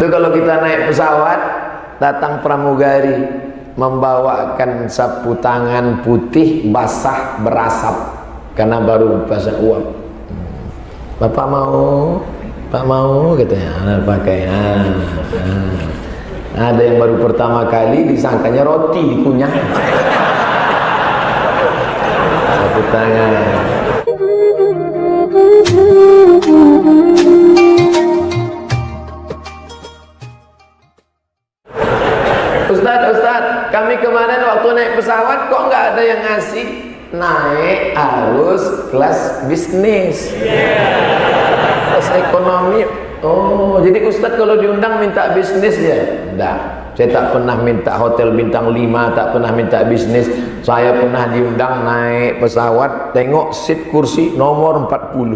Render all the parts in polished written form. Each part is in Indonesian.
Itu kalau kita naik pesawat, datang pramugari membawakan sapu tangan putih basah berasap karena baru pasang uap. Bapak mau? Pak mau katanya, pakai. Ada yang baru pertama kali disangkanya roti dikunyah. Sapu tangan. Ustaz, kami kemarin waktu naik pesawat kok nggak ada yang ngasih, naik harus kelas bisnis, kelas ekonomi. Oh, jadi Ustaz kalau diundang minta bisnis ya? Enggak, saya tak pernah minta hotel bintang 5, tak pernah minta bisnis. Saya pernah diundang naik pesawat, tengok seat kursi nomor 40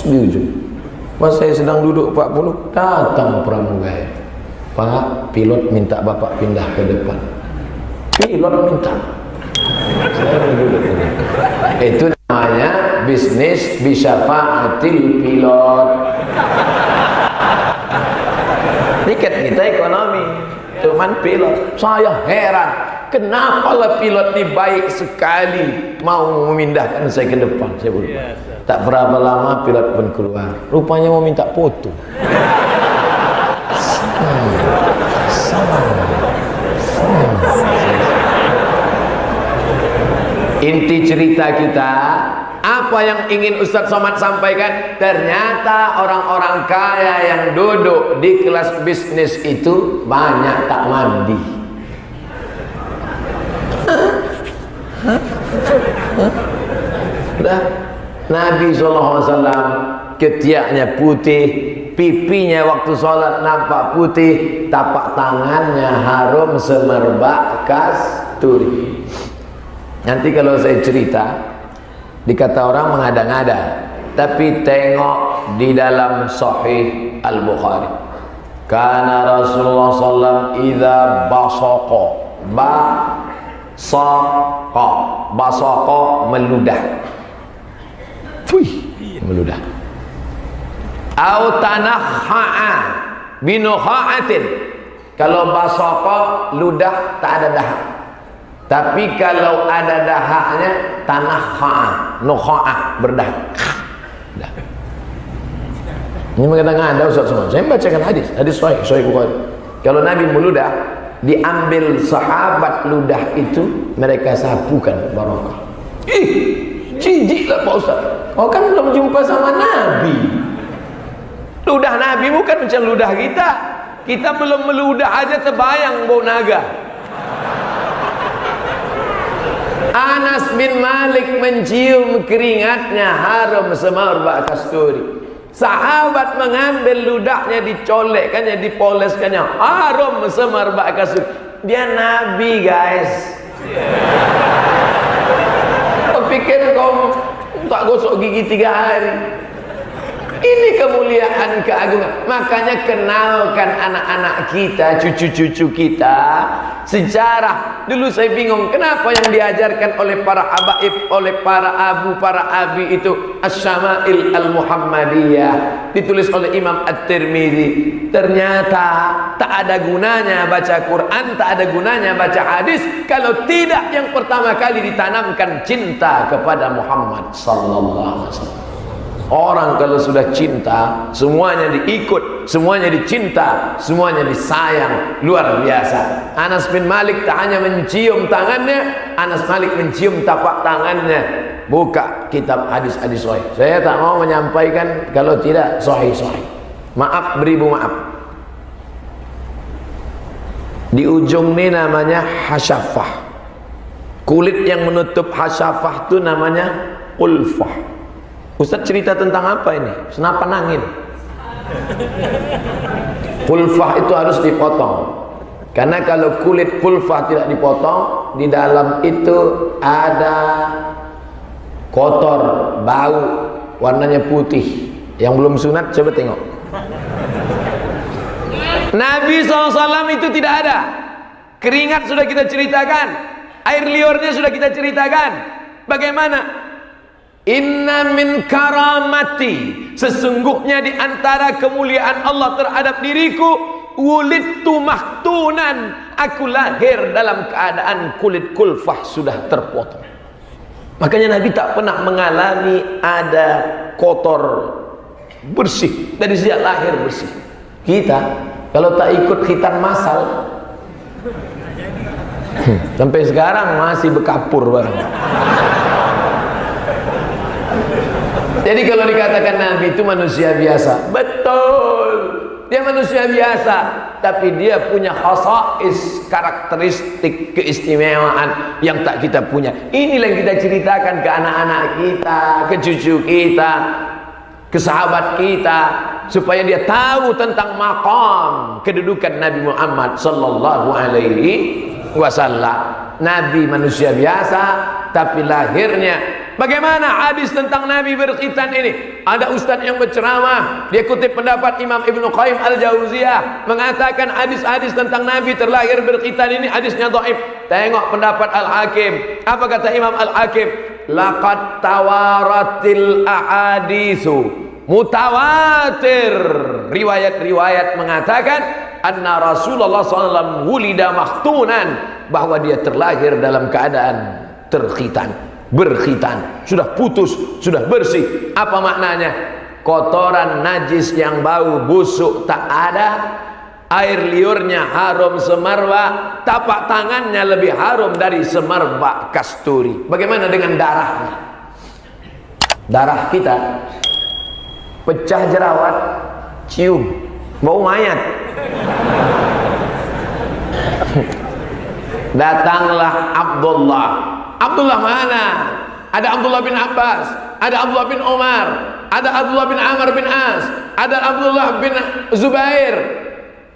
di ujung. Pas saya sedang duduk 40, datang pramugari. Pak, pilot minta Bapak pindah ke depan. Pilot minta. Saya duduk ini. Itu namanya bisnis bisyafa'atil pilot. Tiket kita ekonomi, cuman pilot. Saya heran, kenapa lah pilot ini baik sekali mau memindahkan saya ke depan. Saya berubah. Tak berapa lama pilot pun keluar. Rupanya mau minta foto. Inti cerita kita, apa yang ingin Ustadz Somad sampaikan? Ternyata orang-orang kaya yang duduk di kelas bisnis itu banyak tak mandi. Nabi SAW ketiaknya putih, pipinya waktu sholat nampak putih, tapak tangannya harum semerbak kasturi. Nanti kalau saya cerita, dikata orang mengada-ngada, tapi tengok di dalam Sahih Al-Bukhari. Karena Rasulullah SAW idza basaqa meludah. Meludah. Au tanakha'a binukha'atin. Kalau basaqa ludah tak ada dahak. Tapi kalau ada dahaknya tanakha'a, nukha'ah, berdahak. Ini mengatakan ada Ustaz semua. Saya membacakan hadis Sahih Bukhari. Kalau Nabi meludah, diambil sahabat ludah itu, mereka sapukan barokah. Jijiklah Pak Ustaz. Oh kan belum jumpa sama Nabi. Ludah Nabi bukan macam ludah kita. Kita belum meludah aja terbayang bau naga. Anas bin Malik mencium keringatnya harum semerbak kasturi. Sahabat mengambil ludahnya, dicolekkannya, dipoleskannya harum semerbak kasturi. Dia Nabi guys. Kau pikir kau tak gosok gigi 3 hari? Ini kemuliaan, keagungan. Makanya kenalkan anak-anak kita, cucu-cucu kita sejarah. Dulu saya bingung kenapa yang diajarkan oleh para habaib, oleh para abu, para abi itu Asy-Syama'il Al-Muhammadiyah, ditulis oleh Imam At-Tirmidzi. Ternyata tak ada gunanya baca Quran, tak ada gunanya baca hadis kalau tidak yang pertama kali ditanamkan cinta kepada Muhammad sallallahu alaihi wasallam. Orang kalau sudah cinta, semuanya diikut, semuanya dicinta, semuanya disayang, luar biasa. Anas bin Malik tak hanya mencium tangannya, Anas Malik mencium tapak tangannya. Buka kitab hadis-hadis sahih. Saya tak mau menyampaikan kalau tidak sahih-sahih. Maaf, beribu maaf. Di ujung ini namanya hasyafah. Kulit yang menutup hasyafah itu namanya ulfah. Ustaz cerita tentang apa ini? Senapan angin. Pulfah itu harus dipotong. Karena kalau kulit pulfah tidak dipotong, di dalam itu ada kotor, bau, warnanya putih. Yang belum sunat coba tengok. Nabi SAW itu tidak ada. Keringat sudah kita ceritakan, air liurnya sudah kita ceritakan. Bagaimana? Inna min karamati, sesungguhnya di antara kemuliaan Allah terhadap diriku, wulidtu mahtunan, aku lahir dalam keadaan kulit kulfah sudah terpotong. Makanya Nabi tak pernah mengalami ada kotor, bersih dari sejak lahir bersih. Kita kalau tak ikut khitan masal sampai sekarang masih bekapur barang. Jadi kalau dikatakan Nabi itu manusia biasa, betul, dia manusia biasa, tapi dia punya khasais, karakteristik, keistimewaan yang tak kita punya. Inilah yang kita ceritakan ke anak-anak kita, ke cucu kita, ke sahabat kita, supaya dia tahu tentang maqam kedudukan Nabi Muhammad sallallahu alaihi wasallam. Nabi manusia biasa, tapi lahirnya bagaimana hadis tentang Nabi berkhitan ini? Ada ustaz yang berceramah, dia kutip pendapat Imam Ibnu Qayyim Al-Jauziyah, mengatakan hadis-hadis tentang Nabi terlahir berkhitan ini hadisnya dhaif. Tengok pendapat Al-Hakim. Apa kata Imam Al-Hakim? Laqad tawaratil ahaditsu, mutawatir riwayat-riwayat mengatakan anna Rasulullah SAW wulida mahtunan, bahwa dia terlahir dalam keadaan terkhitan, berkhitan, sudah putus, sudah bersih. Apa maknanya? Kotoran najis yang bau busuk tak ada, air liurnya harum semerbak, tapak tangannya lebih harum dari semerbak kasturi. Bagaimana dengan darahnya? Darah kita pecah jerawat, cium bau mayat. Datanglah Abdullah. Abdullah mana? Ada Abdullah bin Abbas, ada Abdullah bin Umar, ada Abdullah bin Amr bin As, ada Abdullah bin Zubair,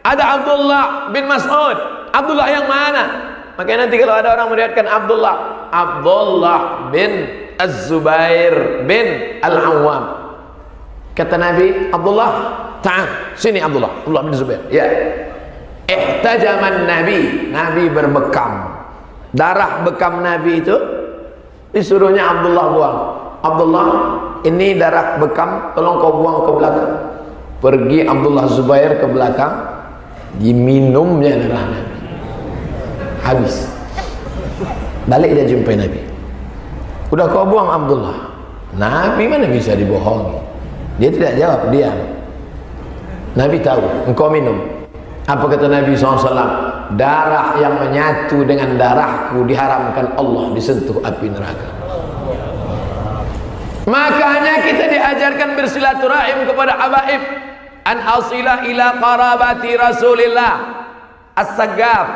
ada Abdullah bin Mas'ud. Abdullah yang mana? Makanya nanti kalau ada orang meriwayatkan Abdullah bin Az-Zubair bin Al-Awwam, kata Nabi, Abdullah, ta'al, sini Abdullah bin Zubair. Ya. Ihtajaman Nabi, Nabi berbekam. Darah bekam Nabi itu disuruhnya Abdullah buang. Abdullah, ini darah bekam, tolong kau buang ke belakang. Pergi Abdullah Zubair ke belakang, diminumnya darah Nabi. Habis. Balik dia jumpai Nabi. Udah kau buang Abdullah. Nabi mana bisa dibohongi? Dia tidak jawab, diam. Nabi tahu, engkau minum. Apa kata Nabi SAW? Darah yang menyatu dengan darahku diharamkan Allah disentuh api neraka. Makanya kita diajarkan bersilaturahim kepada habaib. An asila ila qarabati Rasulillah, As-Saggaf,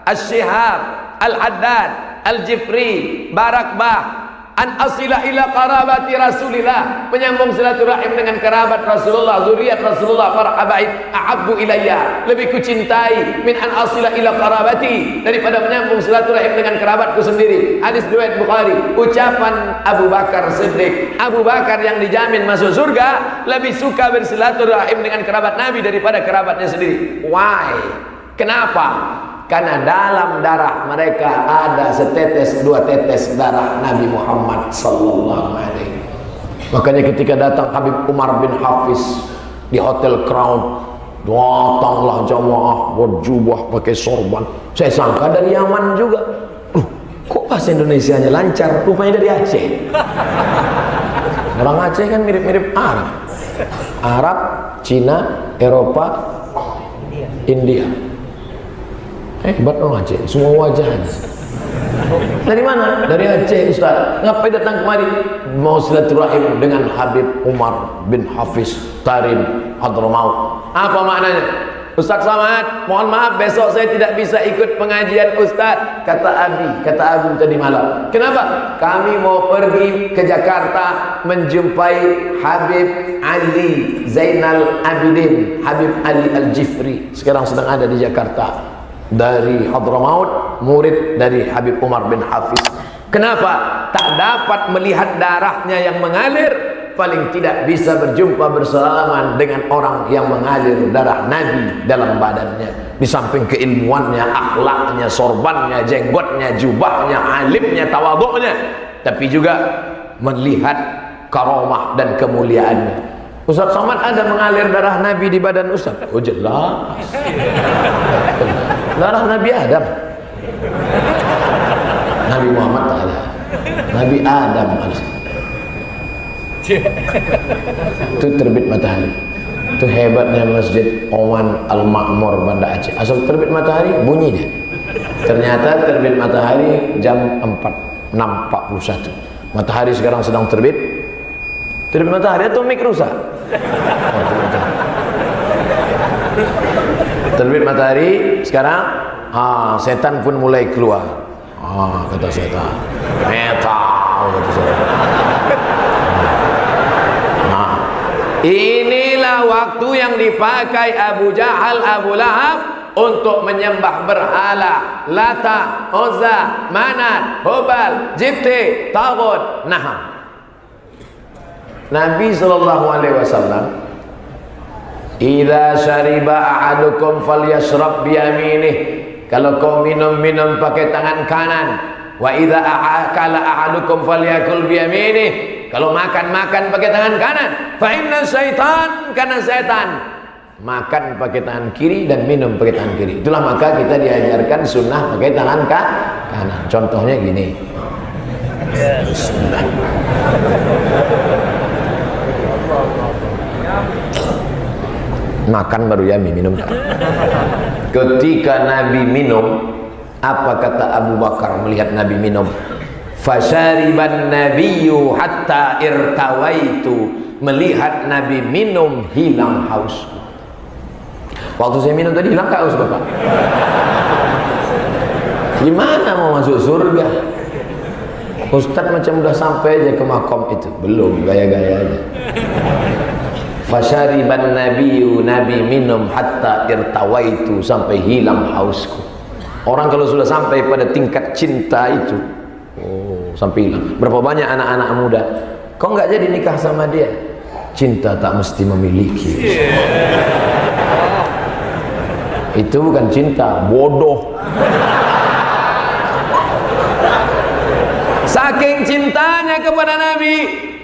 As-Shihab, Al-Haddad, Al-Jifri, Barakbah. An asila ila qarabati Rasulillah, menyambung silaturahim dengan kerabat Rasulullah, zuriat Rasulullah, para habaib. Ahabbu ilayya, lebih kucintai min an asila ila qarabati, daripada menyambung silaturahim dengan kerabatku sendiri. Hadis riwayat Bukhari. Ucapan Abu Bakar Siddiq, Abu Bakar yang dijamin masuk surga, lebih suka bersilaturahim dengan kerabat Nabi daripada kerabatnya sendiri. Why? Kenapa? Karena dalam darah mereka ada setetes, dua tetes darah Nabi Muhammad sallallahu alaihi. Makanya ketika datang Habib Umar bin Hafiz di Hotel Crown, datanglah jamaah berjubah pakai sorban. Saya sangka dari Yaman juga. Kok bahasa Indonesianya lancar? Rupanya dari Aceh. Orang Aceh kan mirip-mirip Arab. Arab, Cina, Eropa, India. Hebat orang Aceh, semua wajah. Dari mana? Dari Aceh, Ustaz. Ngapain datang kemari? Mau silaturahim dengan Habib Umar bin Hafiz Tarim Hadramaut. Apa maknanya? Ustaz Samad, mohon maaf besok saya tidak bisa ikut pengajian Ustaz, kata Abi tadi malam. Kenapa? Kami mau pergi ke Jakarta menjumpai Habib Ali Zainal Abidin, Habib Ali Al-Jifri, sekarang sedang ada di Jakarta. Dari Hadramaut, murid dari Habib Umar bin Hafiz. Kenapa? Tak dapat melihat darahnya yang mengalir, paling tidak bisa berjumpa bersalaman dengan orang yang mengalir darah Nabi dalam badannya. Di samping keilmuannya, akhlaknya, sorbannya, jenggotnya, jubahnya, alimnya, tawaduknya, tapi juga melihat karomah dan kemuliaannya. Ustaz Somad, ada mengalir darah Nabi di badan Ustaz? Oh jelas. Darah Nabi Adam. Nabi Muhammad tak ada. Nabi Adam ada. Itu terbit matahari. Itu hebatnya Masjid Oman Al-Ma'mur Banda Aceh. Asal terbit matahari bunyi dia. Ternyata terbit matahari jam 6.41. Matahari sekarang sedang terbit. Terbit matahari atau mik rusak? Terbit matahari sekarang, setan pun mulai keluar. Kata setan, metal kata setan. Inilah waktu yang dipakai Abu Jahal, Abu Lahab untuk menyembah berhala, Lata, Uzza, Manat, Hubal, Jibti, Taghut, Naham. Nabi SAW, idza syariba ahadukum falyashrab biyaminih, kalau kau minum pakai tangan kanan. Wa idza akala ahadukum falyakul biyaminih, kalau makan pakai tangan kanan. Fa inna syaitan, karena setan makan pakai tangan kiri dan minum pakai tangan kiri. Itulah maka kita diajarkan sunnah pakai tangan kanan. Contohnya gini. Bismillah. Makan baru yami, minum tak. Ketika Nabi minum, apa kata Abu Bakar melihat Nabi minum? Fasyariban nabiyyu hatta irtawaitu, melihat Nabi minum hilang haus. Waktu saya minum tadi hilang haus Bapak. Gimana mau masuk surga? Ustadz macam udah sampai aja ke makom itu, belum, gaya-gaya aja. Fasyariban nabiyyu, Nabi minum hatta irtawaitu, sampai hilang hausku. Orang kalau sudah sampai pada tingkat cinta itu, sampai hilang. Berapa banyak anak-anak muda, kok nggak jadi nikah sama dia? Cinta tak mesti memiliki. Itu bukan cinta, bodoh. Saking cintanya kepada Nabi,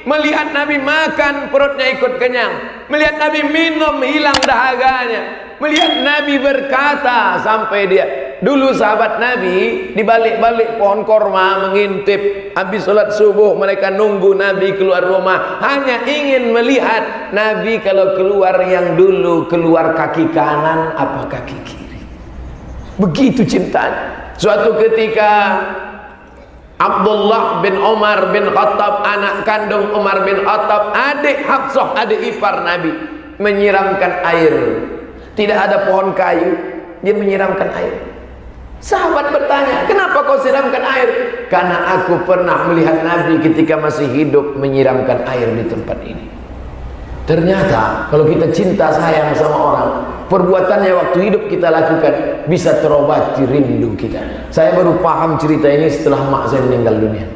melihat Nabi makan perutnya ikut kenyang, melihat Nabi minum hilang dahaganya, melihat Nabi berkata sampai dia. Dulu sahabat Nabi di balik-balik pohon korma mengintip, habis sholat subuh mereka nunggu Nabi keluar rumah, hanya ingin melihat Nabi kalau keluar yang dulu keluar kaki kanan apa kaki kiri. Begitu cintanya. Suatu ketika Abdullah bin Umar bin Khattab, anak kandung Umar bin Khattab, adik Hafsah, adik ipar Nabi, menyiramkan air. Tidak ada pohon kayu, dia menyiramkan air. Sahabat bertanya, kenapa kau siramkan air? Karena aku pernah melihat Nabi ketika masih hidup menyiramkan air di tempat ini. Ternyata kalau kita cinta sayang sama orang, perbuatannya waktu hidup kita lakukan bisa terobati rindu kita. Saya baru paham cerita ini setelah mak saya meninggal dunia.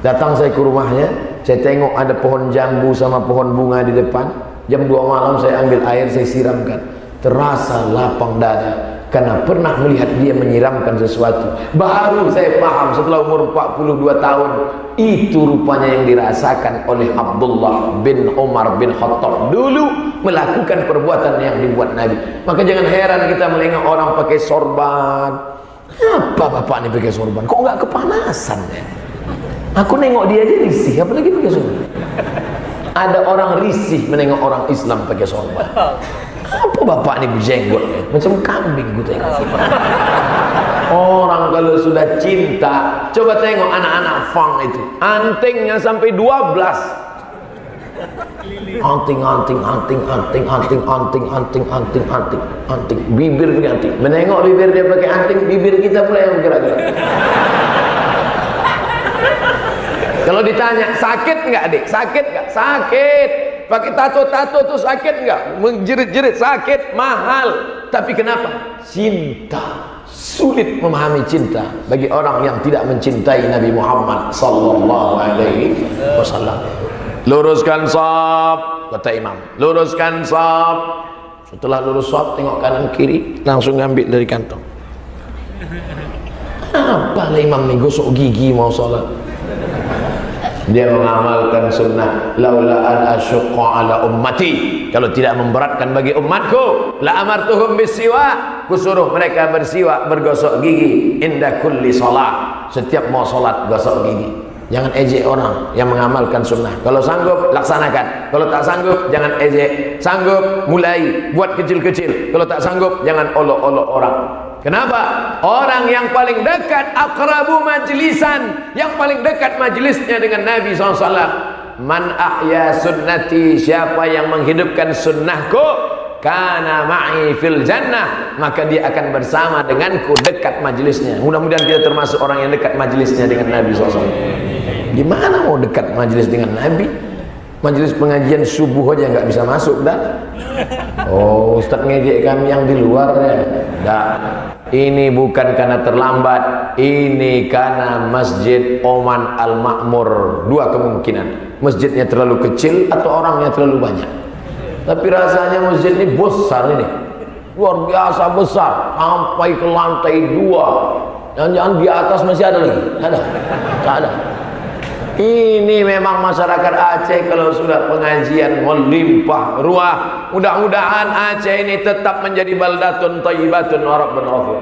Datang saya ke rumahnya, saya tengok ada pohon jambu sama pohon bunga di depan. Jam 2 malam saya ambil air, saya siramkan. Terasa lapang dada karena pernah melihat dia menyiramkan sesuatu. Baru saya paham setelah umur 42 tahun, itu rupanya yang dirasakan oleh Abdullah bin Umar bin Khattab dulu melakukan perbuatan yang dibuat Nabi. Maka jangan heran kita melengok orang pakai sorban. Apa bapak ini pakai sorban? Kok nggak kepanasan ya? Aku nengok dia aja risih, apalagi pakai sorban. Ada orang risih menengok orang Islam pakai sorban. Apa bapak ini berjenggot macam kambing gitu ya. Orang kalau sudah cinta, coba tengok anak-anak fang itu, antingnya sampai 12. Anting, bibir anting. Menengok bibir dia pakai anting, bibir kita pula yang bergerak-gerak. Kalau ditanya, sakit nggak adik? Sakit nggak? Sakit. Pakai tato-tato tuh sakit nggak? Menjerit-jerit sakit, mahal. Tapi kenapa? Cinta. Sulit memahami cinta bagi orang yang tidak mencintai Nabi Muhammad sallallahu alaihi wasallam. Luruskan shaf, kata imam. Luruskan shaf. Setelah lurus shaf, tengok kanan kiri, langsung ambil dari kantong. Apalah imam nih gosok gigi mau sholat. Dia mengamalkan sunnah. Laula an asyqa ala ummati, kalau tidak memberatkan bagi umatku, la amartuhum bisiwak, kusuruh mereka bersiwak, bergosok gigi inda kulli shalah, setiap mau salat gosok gigi. Jangan ejek orang yang mengamalkan sunnah. Kalau sanggup laksanakan, kalau tak sanggup jangan ejek. Sanggup mulai, buat kecil-kecil. Kalau tak sanggup jangan olok-olok orang. Kenapa? Orang yang paling dekat, aqrabu majlisan, yang paling dekat majlisnya dengan Nabi SAW. Man ahya sunnati, siapa yang menghidupkan sunnahku, kana ma'i fil jannah, maka dia akan bersama denganku dekat majlisnya. Mudah-mudahan kita termasuk orang yang dekat majlisnya dengan Nabi SAW. Gimana mau dekat majlis dengan Nabi? Majelis pengajian subuh aja nggak bisa masuk dah. Oh, Ustaz ngejek kami yang di luar ya. Dah. Ini bukan karena terlambat, ini karena Masjid Oman Al Makmur. Dua kemungkinan, masjidnya terlalu kecil atau orangnya terlalu banyak. Tapi rasanya masjid ini besar ini, luar biasa besar, sampai ke lantai 2. Jangan-jangan di atas masih ada lagi? Ada? Tak ada. Ini memang masyarakat Aceh kalau sudah pengajian melimpah ruah. Mudah-mudahan Aceh ini tetap menjadi baldatun thayyibatun wa rabbun ghafur.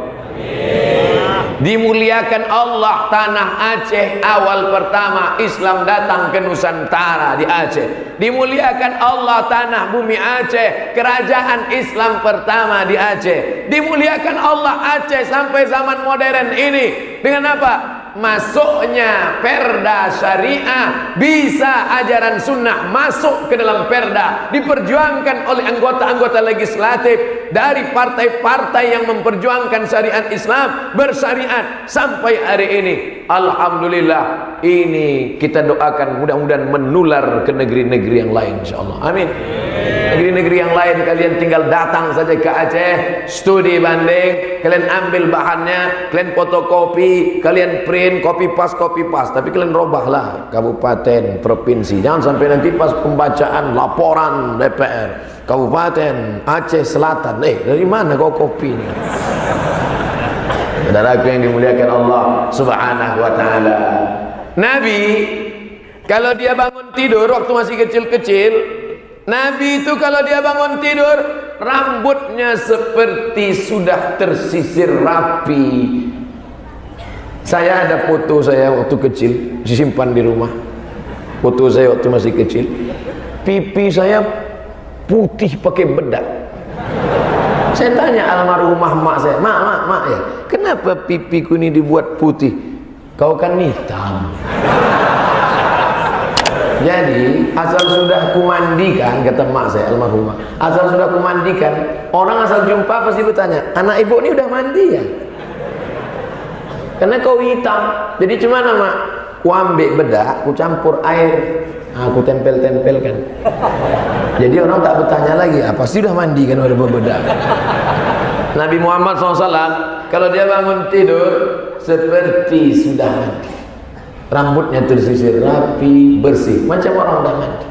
Dimuliakan Allah tanah Aceh. Awal pertama Islam datang ke Nusantara di Aceh. Dimuliakan Allah tanah bumi Aceh. Kerajaan Islam pertama di Aceh. Dimuliakan Allah Aceh sampai zaman modern ini. Dengan apa? Masuknya perda syariah, bisa ajaran sunnah masuk ke dalam perda, diperjuangkan oleh anggota-anggota legislatif dari partai-partai yang memperjuangkan syariat Islam bersyariat sampai hari ini. Alhamdulillah, ini kita doakan mudah-mudahan menular ke negeri-negeri yang lain insyaallah. Amin. Negeri-negeri yang lain kalian tinggal datang saja ke Aceh, studi banding, kalian ambil bahannya, kalian fotokopi, kalian print, copy paste, tapi kalian robahlah kabupaten, provinsi. Jangan sampai nanti pas pembacaan laporan DPR, Kabupaten Aceh Selatan, dari mana kau kopi ini? Saudaraku yang dimuliakan Allah Subhanahu wa taala. Nabi kalau dia bangun tidur waktu masih kecil-kecil, Nabi itu kalau dia bangun tidur, rambutnya seperti sudah tersisir rapi. Saya ada foto saya waktu kecil, disimpan di rumah. Foto saya waktu masih kecil. Pipi saya putih pakai bedak. Saya tanya almarhumah mak saya, mak ya, kenapa pipiku ini dibuat putih? Kau kan hitam. Jadi asal sudah kumandikan, kata mak saya almarhumah, asal sudah kumandikan, orang asal jumpa pasti bertanya, anak ibu ini udah mandi ya? Karena kau hitam. Jadi cuman mak, ku ambil bedak, ku campur air, aku tempel-tempelkan. Jadi orang tak bertanya lagi, pasti sudah mandi kan udah berbedak. Nabi Muhammad SAW kalau dia bangun tidur seperti sudah mandi. Rambutnya tersisir rapi, bersih, macam orang dah mandi.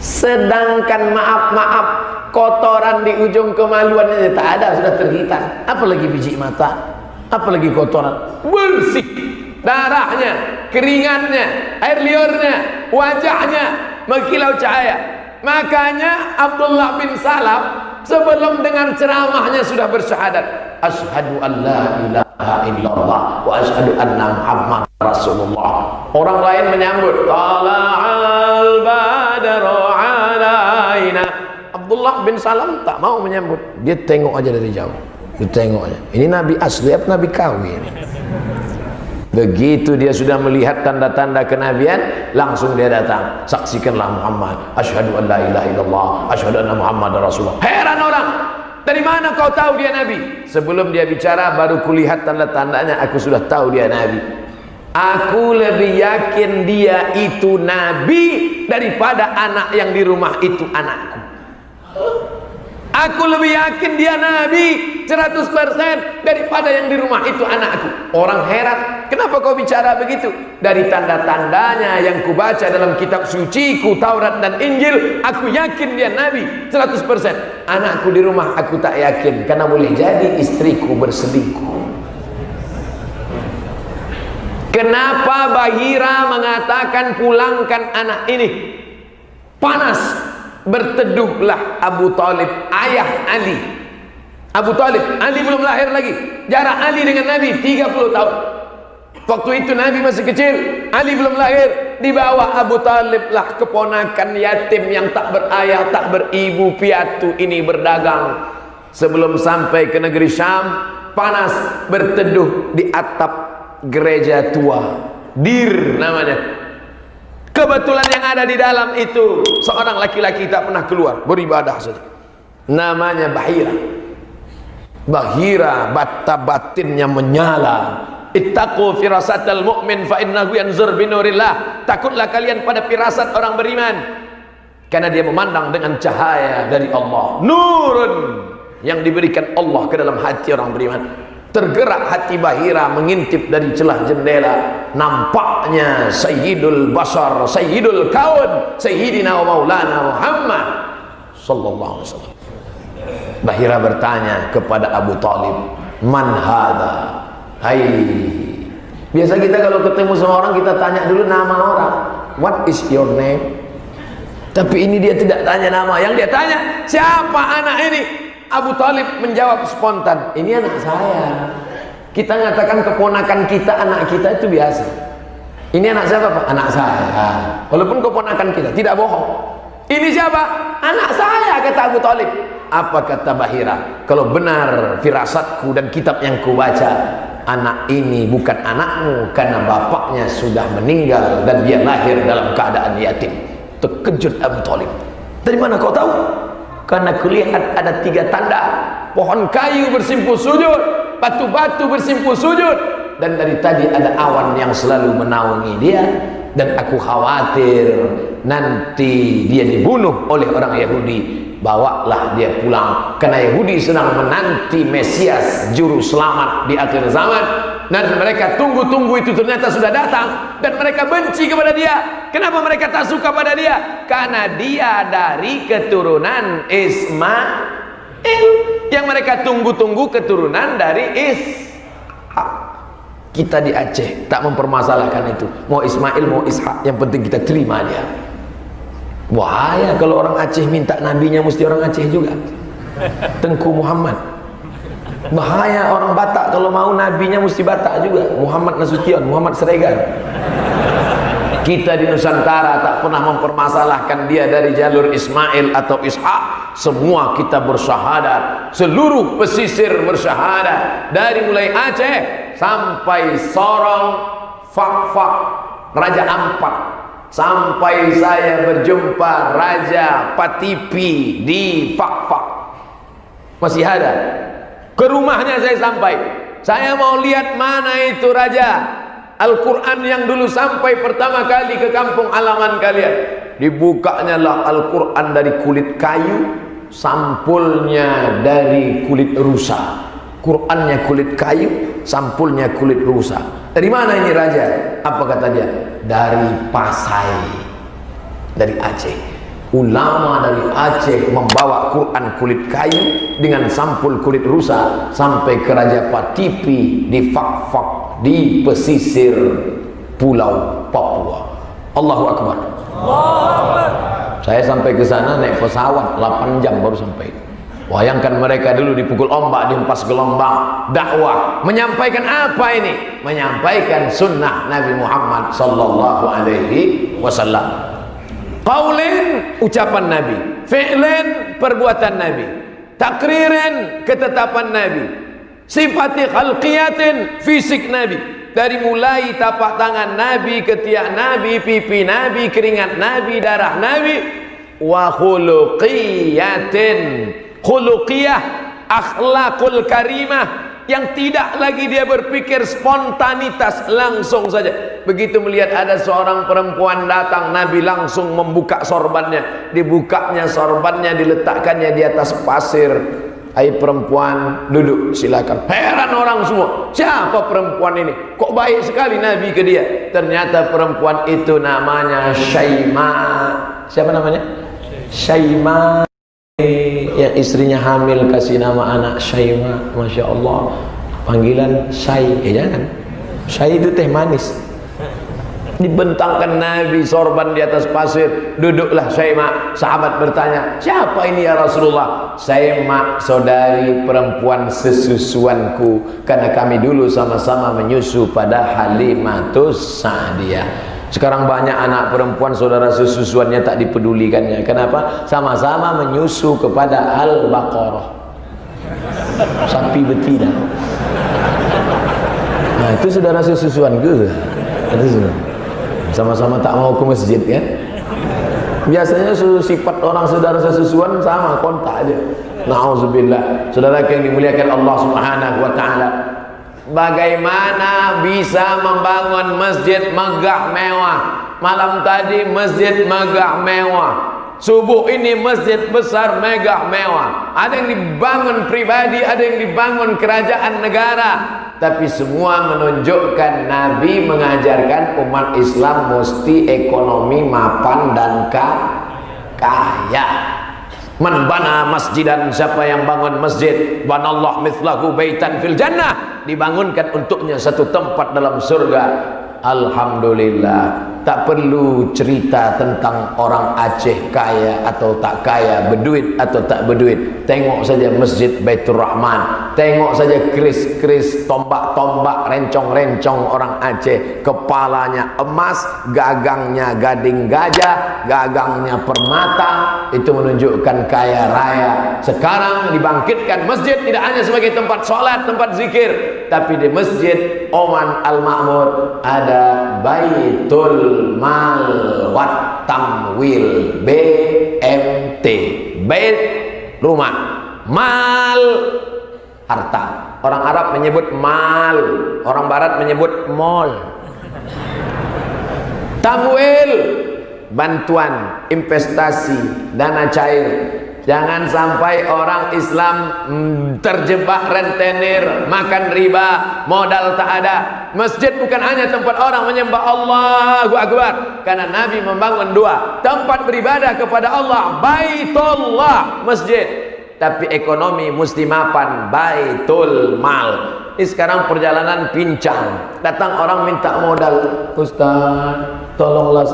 Sedangkan maaf, kotoran di ujung kemaluannya tak ada, sudah terhitam. Apalagi biji mata, apalagi kotoran, bersih. Darahnya, keringatnya, air liurnya, wajahnya mengkilau cahaya. Makanya Abdullah bin Salam sebelum dengar ceramahnya sudah bersyahadat, asyhadu an la ilaha illallah wa asyhadu anna Muhammad Rasulullah. Orang lain menyambut, tala'al badru alaina. Abdullah bin Salam tak mau menyambut, dia tengok aja dari jauh. Dia tengok aja. Ini Nabi asli apa Nabi kawin? Begitu dia sudah melihat tanda-tanda kenabian, langsung dia datang, saksikanlah Muhammad, asyhadu an la ilaha illallah, asyhadu anna Muhammad Rasulullah. Heran orang, dari mana kau tahu dia Nabi? Sebelum dia bicara baru kulihat tanda-tandanya, aku sudah tahu dia Nabi. Aku lebih yakin dia itu Nabi daripada anak yang di rumah itu anakku. Aku lebih yakin dia Nabi 100% daripada yang di rumah itu anakku. Orang heran, kenapa kau bicara begitu? Dari tanda-tandanya yang kubaca dalam kitab suciku, Taurat dan Injil, aku yakin dia Nabi 100%. Anakku di rumah aku tak yakin, karena boleh jadi istriku berselingkuh. Kenapa Bahira mengatakan pulangkan anak ini? Panas. Berteduhlah Abu Talib, ayah Ali. Abu Talib, Ali belum lahir lagi. Jarak Ali dengan Nabi 30 tahun. Waktu itu Nabi masih kecil, Ali belum lahir. Dibawa Abu Talib lah, keponakan yatim yang tak berayah, tak beribu piatu ini berdagang. Sebelum sampai ke negeri Syam, panas, berteduh di atap gereja tua, Dir namanya. Kebetulan yang ada di dalam itu seorang laki-laki tak pernah keluar, beribadah saja. Namanya Bahira. Bahira bata batinnya menyala. Ittaqu firasatal mu'min fa innahu yanzur binurillah. Takutlah kalian pada firasat orang beriman, karena dia memandang dengan cahaya dari Allah. Nurun yang diberikan Allah ke dalam hati orang beriman. Tergerak hati Bahira mengintip dari celah jendela. Nampaknya Sayyidul Bashar, Sayyidul Kaun, Sayyidina wa Maulana Muhammad sallallahu alaihi wasallam. Bahira bertanya kepada Abu Talib, "Man hadha?" Hai. Biasa kita kalau ketemu sama orang, kita tanya dulu nama orang. "What is your name?" Tapi ini dia tidak tanya nama. Yang dia tanya, "Siapa anak ini?" Abu Talib menjawab spontan, "Ini anak saya." Kita mengatakan keponakan kita, anak kita itu biasa. Ini anak siapa, Pak? Anak saya. Walaupun keponakan kita, tidak bohong. Ini siapa? Anak saya, kata Abu Talib. Apa kata Bahira? Kalau benar firasatku dan kitab yang kubaca, anak ini bukan anakmu karena bapaknya sudah meninggal dan dia lahir dalam keadaan yatim. Terkejut Abu Talib. Dari mana kau tahu? Karena kulihat ada 3 tanda. Pohon kayu bersimpuh sujud, batu-batu bersimpuh sujud, dan dari tadi ada awan yang selalu menaungi dia. Dan aku khawatir nanti dia dibunuh oleh orang Yahudi. Bawalah dia pulang, karena Yahudi sedang menanti Mesias, juru selamat di akhir zaman. Dan mereka tunggu-tunggu itu ternyata sudah datang, dan mereka benci kepada dia. Kenapa mereka tak suka pada dia? Karena dia dari keturunan Ismail. Yang mereka tunggu-tunggu keturunan dari Ishak. Kita di Aceh tak mempermasalahkan itu, mau Ismail mau Ishak, yang penting kita terima dia. Bahaya kalau orang Aceh minta nabinya mesti orang Aceh juga. Tengku Muhammad. Bahaya orang Batak kalau mau nabinya mesti Batak juga. Muhammad Nasution, Muhammad Siregar. Kita di Nusantara tak pernah mempermasalahkan dia dari jalur Ismail atau Ishak. Semua kita bersyahadat, seluruh pesisir bersyahadat, dari mulai Aceh sampai Sorong, Fak-Fak, Raja Ampat, sampai saya berjumpa Raja Patipi di Fak-Fak. Masih ada. Ke rumahnya saya sampai. Saya mau lihat mana itu raja. Al-Quran yang dulu sampai pertama kali ke kampung halaman kalian. Dibukanya lah Al-Quran dari kulit kayu, sampulnya dari kulit rusa. Qurannya kulit kayu, sampulnya kulit rusa. Dari mana ini raja? Apa kata dia? Dari Pasai, dari Aceh. Ulama dari Aceh membawa Quran kulit kayu dengan sampul kulit rusa sampai ke Raja Patipi di Fak-Fak, di pesisir Pulau Papua. Allahu Akbar. Allahu Akbar. Saya sampai ke sana naik pesawat 8 jam baru sampai. Bayangkan mereka dulu dipukul ombak, dihempas gelombang, dakwah, menyampaikan apa ini? Menyampaikan sunnah Nabi Muhammad sallallahu alaihi wasallam. Qaulin, ucapan Nabi. Fi'lin, perbuatan Nabi. Takririn, ketetapan Nabi. Sifati khalqiyatin, fisik Nabi. Dari mulai tapak tangan Nabi, ketiak Nabi, pipi Nabi, keringat Nabi, darah Nabi. Wa khuluqiyatin, khuluqiyah, akhlakul karimah, yang tidak lagi dia berpikir spontanitas, langsung saja. Begitu melihat ada seorang perempuan datang, Nabi langsung membuka sorbannya. Dibukanya sorbannya, diletakkannya di atas pasir. Hai perempuan, duduk silakan. Heran orang semua, siapa perempuan ini? Kok baik sekali Nabi ke dia? Ternyata perempuan itu namanya Syaima. Siapa namanya? Syaima. Yang istrinya hamil kasih nama anak Syaima. Masya Allah. Panggilan Syai, jangan Syai itu teh manis. Dibentangkan Nabi sorban di atas pasir. Duduklah Syai'mah. Sahabat bertanya, siapa ini ya Rasulullah? Syai'mah saudari perempuan sesusuanku, karena kami dulu sama-sama menyusu pada Halimatus Sa'diyah. Sekarang banyak anak perempuan saudara sesusuannya tak dipedulikannya. Kenapa? Sama-sama menyusu kepada Al-Baqarah, sapi betina. Nah itu saudara sesusuan ke? Sama-sama tak mau ke masjid kan. Biasanya sifat orang saudara sesusuan sama, kontak aja. Na'udzubillah. Saudara yang dimuliakan Allah Subhanahu wa ta'ala, bagaimana bisa membangun masjid megah mewah? Malam tadi masjid megah mewah, subuh ini masjid besar megah mewah. Ada yang dibangun pribadi, ada yang dibangun kerajaan negara, tapi semua menunjukkan Nabi mengajarkan umat Islam mesti ekonomi mapan dan kaya. Man bana masjidan, siapa yang bangun masjid, banallahu mithlahu baitan fil jannah, dibangunkan untuknya satu tempat dalam surga. Alhamdulillah, tak perlu cerita tentang orang Aceh kaya atau tak kaya, berduit atau tak berduit. Tengok saja Masjid Baitur Rahman, tengok saja keris-keris, tombak-tombak, rencong-rencong orang Aceh. Kepalanya emas, gagangnya gading gajah, gagangnya permata. Itu menunjukkan kaya raya. Sekarang dibangkitkan masjid tidak hanya sebagai tempat sholat, tempat zikir, tapi di Masjid Oman Al-Ma'mur ada Baitul Mal Wat Tamwil, BMT. Bait rumah, mal harta. Orang Arab menyebut mal, orang Barat menyebut mall. Tamwil bantuan, investasi, dana cair. Jangan sampai orang Islam terjebak rentenir, makan riba, modal tak ada. Masjid bukan hanya tempat orang menyembah Allahu Akbar, karena Nabi membangun dua tempat beribadah kepada Allah, Baitullah, masjid, tapi ekonomi mesti mapan, Baitul Mal. Ini sekarang perjalanan pincang, datang orang minta modal, Ustaz tolonglah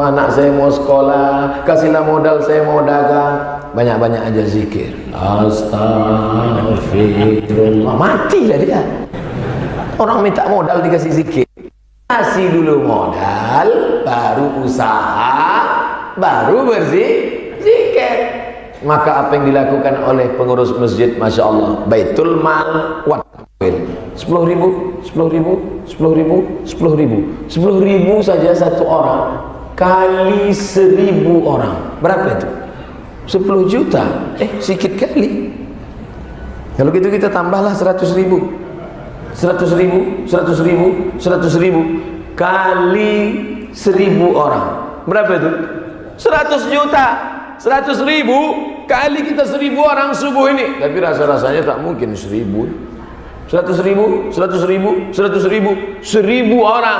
anak saya mau sekolah, kasihlah modal saya mau dagang. Banyak-banyak aja zikir, astagfirullah, matilah dia. Orang minta modal dikasih zikir. Kasih dulu modal, baru usaha, baru zikir. Maka apa yang dilakukan oleh pengurus masjid, Masya Allah, Baitul Mal Wat 10.000, 10.000, 10.000, 10.000, 10.000 saja satu orang kali 1.000 orang, berapa itu? 10 juta. Sikit kali. Kalau gitu kita tambahlah 100.000, 100.000, 100.000, 100.000 kali 1.000 orang, berapa itu? 100 juta. 100.000 kali kita 1.000 orang subuh ini. Tapi rasa-rasanya tak mungkin 1.000. 100.000, 100.000, 100.000, 1.000 orang,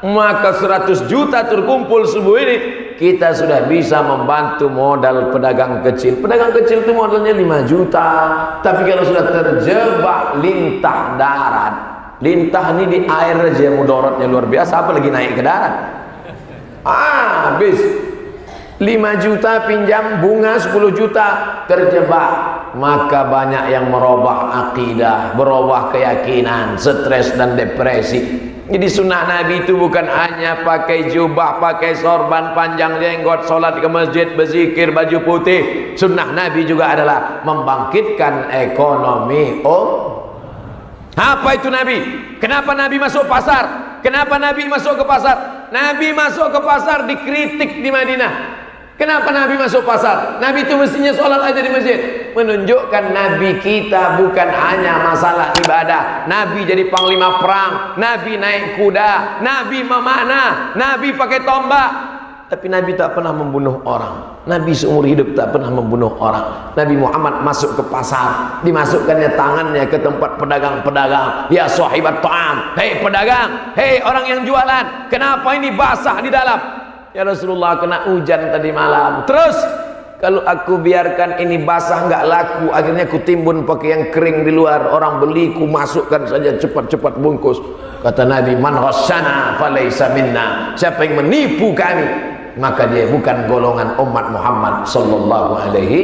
maka 100 juta terkumpul subuh ini. Kita sudah bisa membantu modal pedagang kecil. Pedagang kecil itu modalnya 5 juta. Tapi kalau sudah terjebak lintah darat, lintah ini di air aja mudaratnya luar biasa, apalagi naik ke darat. Habis 5 juta pinjam bunga 10 juta, terjebak. Maka banyak yang merubah akidah, berubah keyakinan, stres dan depresi. Jadi sunnah Nabi itu bukan hanya pakai jubah, pakai sorban, panjang jenggot, sholat ke masjid, berzikir, baju putih. Sunnah Nabi juga adalah membangkitkan ekonomi. Apa itu Nabi? Kenapa Nabi masuk pasar? Kenapa Nabi masuk ke pasar? Nabi masuk ke pasar dikritik di Madinah. Kenapa Nabi masuk pasar? Nabi itu mestinya sholat aja di masjid. Menunjukkan Nabi kita bukan hanya masalah ibadah. Nabi jadi panglima perang, Nabi naik kuda, Nabi memanah, Nabi pakai tombak. Tapi Nabi tak pernah membunuh orang. Nabi seumur hidup tak pernah membunuh orang. Nabi Muhammad masuk ke pasar, dimasukkannya tangannya ke tempat pedagang-pedagang. Ya sahibat ta'am, hei pedagang, hei orang yang jualan, kenapa ini basah di dalam? Ya Rasulullah, kena hujan tadi malam. Terus Kalau aku biarkan ini basah nggak laku, akhirnya ku timbun pakai yang kering di luar, orang beli, ku masukkan saja cepat-cepat bungkus. Kata Nabi, man ghasyana falaysa minna, siapa yang menipu kami maka dia bukan golongan umat Muhammad sallallahu alaihi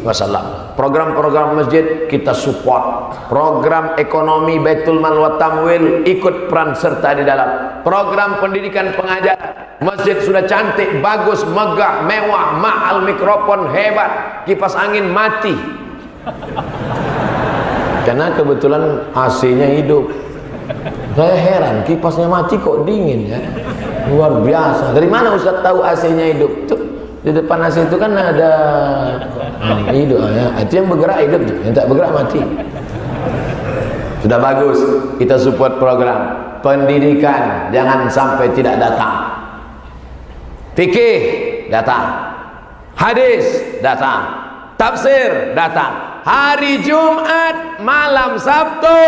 wasallam. Program-program masjid kita support, program ekonomi Baitul Mal wa Tamwil ikut peran serta di dalam, program pendidikan pengajar. Masjid sudah cantik, bagus, megah, mewah, mahal, mikrofon hebat, kipas angin mati karena kebetulan AC-nya hidup. Saya heran, kipasnya mati kok dingin ya, luar biasa. Dari mana Ustaz tahu AC-nya hidup? Tuh, di depan AC itu kan ada hidup ya. Itu yang bergerak hidup, yang tak bergerak mati. Sudah bagus, kita support program pendidikan, jangan sampai tidak datang. Fikih datang, hadis datang, tafsir datang. Hari Jumat, malam Sabtu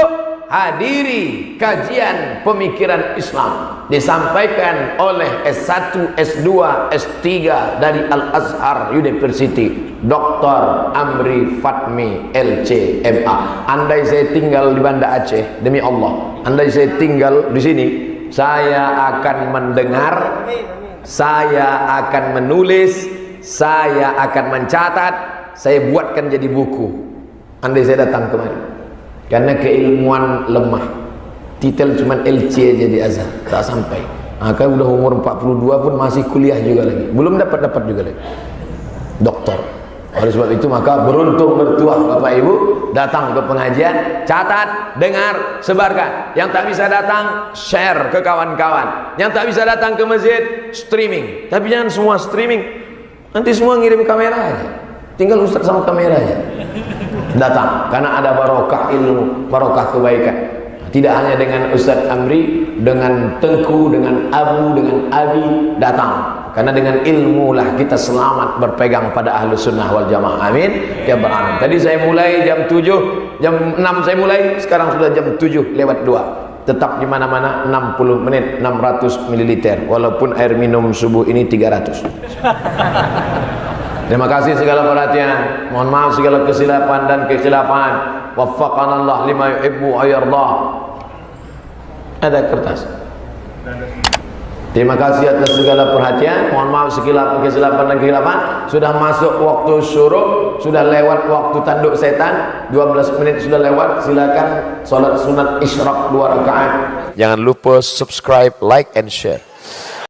hadiri kajian pemikiran Islam disampaikan oleh S1, S2, S3 dari Al-Azhar University, Dr. Amri Fatmi LC MA. Andai saya tinggal di Banda Aceh, demi Allah, andai saya tinggal di sini, saya akan mendengar, saya akan menulis, saya akan mencatat, saya buatkan jadi buku andai saya datang kemari. Karena keilmuan lemah, titel cuma LC aja di Azhar, tak sampai. Maka udah umur 42 pun masih kuliah juga lagi, belum dapat juga lagi doktor. Oleh sebab itu maka beruntung bertuah Bapak Ibu datang ke pengajian, catat, dengar, sebarkan. Yang tak bisa datang, share ke kawan-kawan. Yang tak bisa datang ke masjid, streaming. Tapi jangan semua streaming, nanti semua ngirim kamera aja, tinggal Ustaz sama kamera aja datang, karena ada barokah ilmu, barokah kebaikan. Tidak hanya dengan Ustaz Amri, dengan Tengku, dengan Abu, dengan Abi datang, karena dengan ilmu lah kita selamat berpegang pada Ahlus Sunnah wal Jamaah. Amin ya rabbal alamin. Tadi saya mulai jam 7, jam 6 saya mulai, sekarang sudah jam 7 lewat 2. Tetap di mana-mana 60 menit 600 ml, walaupun air minum subuh ini 300. Terima kasih segala perhatian, mohon maaf segala kesilapan dan kekhilafan. Waffaqanallah lima yuhibbu wa yarda. Ada kertas. Terima kasih atas segala perhatian, mohon maaf segala kesilapan dan kekhilafan. Sudah masuk waktu syuruk, sudah lewat waktu tanduk setan, 12 menit sudah lewat. Silakan salat sunat isyraq 2 rakaat. Jangan lupa subscribe, like and share.